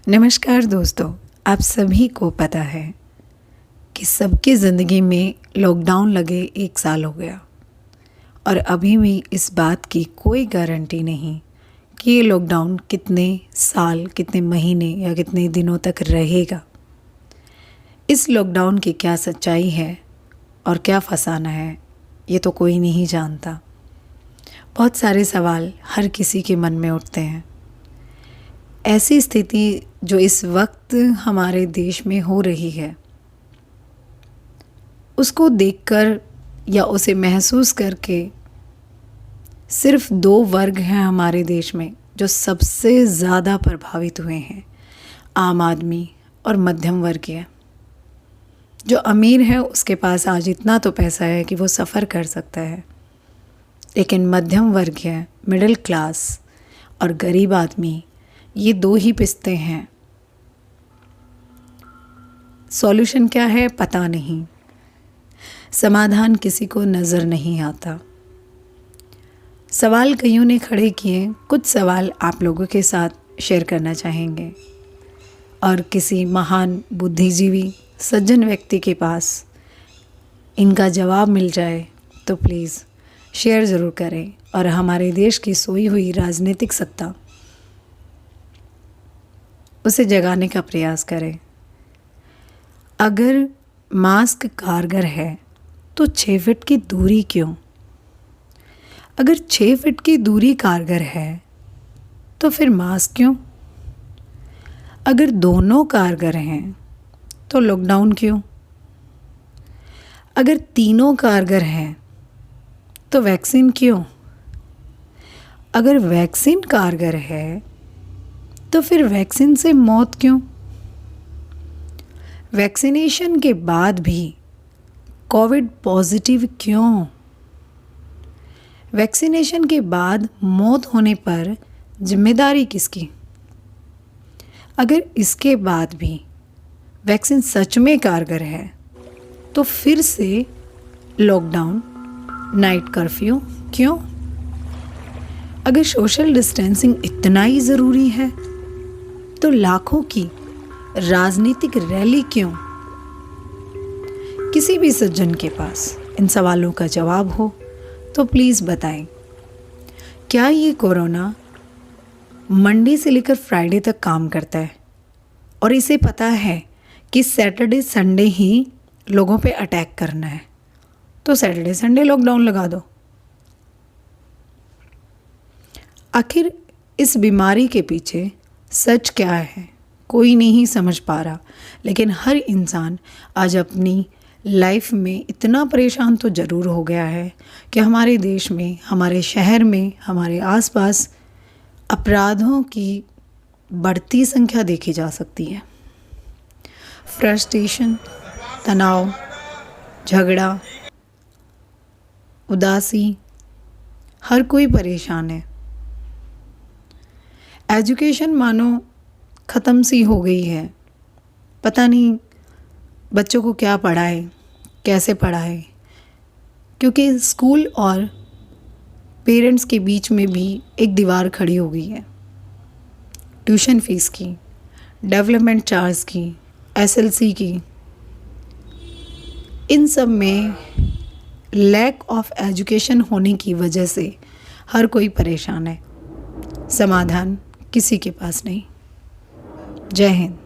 नमस्कार दोस्तों, आप सभी को पता है कि सबकी ज़िंदगी में लॉकडाउन लगे 1 साल हो गया और अभी भी इस बात की कोई गारंटी नहीं कि ये लॉकडाउन कितने साल, कितने महीने या कितने दिनों तक रहेगा। इस लॉकडाउन की क्या सच्चाई है और क्या फसाना है, ये तो कोई नहीं जानता। बहुत सारे सवाल हर किसी के मन में उठते हैं। ऐसी स्थिति जो इस वक्त हमारे देश में हो रही है, उसको देखकर या उसे महसूस करके सिर्फ 2 वर्ग हैं हमारे देश में जो सबसे ज़्यादा प्रभावित हुए हैं, आम आदमी और मध्यम वर्गीय। जो अमीर है उसके पास आज इतना तो पैसा है कि वो सफ़र कर सकता है, लेकिन मध्यम वर्गीय, मिडिल क्लास और गरीब आदमी, ये 2 ही पिसते हैं। सॉल्यूशन क्या है पता नहीं, समाधान किसी को नज़र नहीं आता। सवाल कईयों ने खड़े किए, कुछ सवाल आप लोगों के साथ शेयर करना चाहेंगे और किसी महान बुद्धिजीवी सज्जन व्यक्ति के पास इनका जवाब मिल जाए तो प्लीज़ शेयर ज़रूर करें और हमारे देश की सोई हुई राजनीतिक सत्ता उसे जगाने का प्रयास करें। अगर मास्क कारगर है तो 6 फीट की दूरी क्यों? अगर 6 फीट की दूरी कारगर है तो फिर मास्क क्यों? अगर दोनों कारगर हैं तो लॉकडाउन क्यों? अगर तीनों कारगर हैं तो वैक्सीन क्यों? अगर वैक्सीन कारगर है तो फिर वैक्सीन से मौत क्यों? वैक्सीनेशन के बाद भी कोविड पॉजिटिव क्यों? वैक्सीनेशन के बाद मौत होने पर जिम्मेदारी किसकी? अगर इसके बाद भी वैक्सीन सच में कारगर है तो फिर से लॉकडाउन, नाइट कर्फ्यू क्यों? अगर सोशल डिस्टेंसिंग इतना ही ज़रूरी है तो लाखों की राजनीतिक रैली क्यों? किसी भी सज्जन के पास इन सवालों का जवाब हो तो प्लीज़ बताएं। क्या ये कोरोना मंडे से लेकर फ्राइडे तक काम करता है और इसे पता है कि सैटरडे संडे ही लोगों पे अटैक करना है, तो सैटरडे संडे लॉकडाउन लगा दो। आखिर इस बीमारी के पीछे सच क्या है कोई नहीं समझ पा रहा, लेकिन हर इंसान आज अपनी लाइफ में इतना परेशान तो ज़रूर हो गया है कि हमारे देश में, हमारे शहर में, हमारे आसपास अपराधों की बढ़ती संख्या देखी जा सकती है। फ्रस्ट्रेशन, तनाव, झगड़ा, उदासी, हर कोई परेशान है। एजुकेशन मानो ख़त्म सी हो गई है। पता नहीं बच्चों को क्या पढ़ाए, कैसे पढ़ाए, क्योंकि स्कूल और पेरेंट्स के बीच में भी एक दीवार खड़ी हो गई है। ट्यूशन फीस की, डेवलपमेंट चार्ज की, एसएलसी की, इन सब में लैक ऑफ एजुकेशन होने की वजह से हर कोई परेशान है। समाधान किसी के पास नहीं। जय हिंद।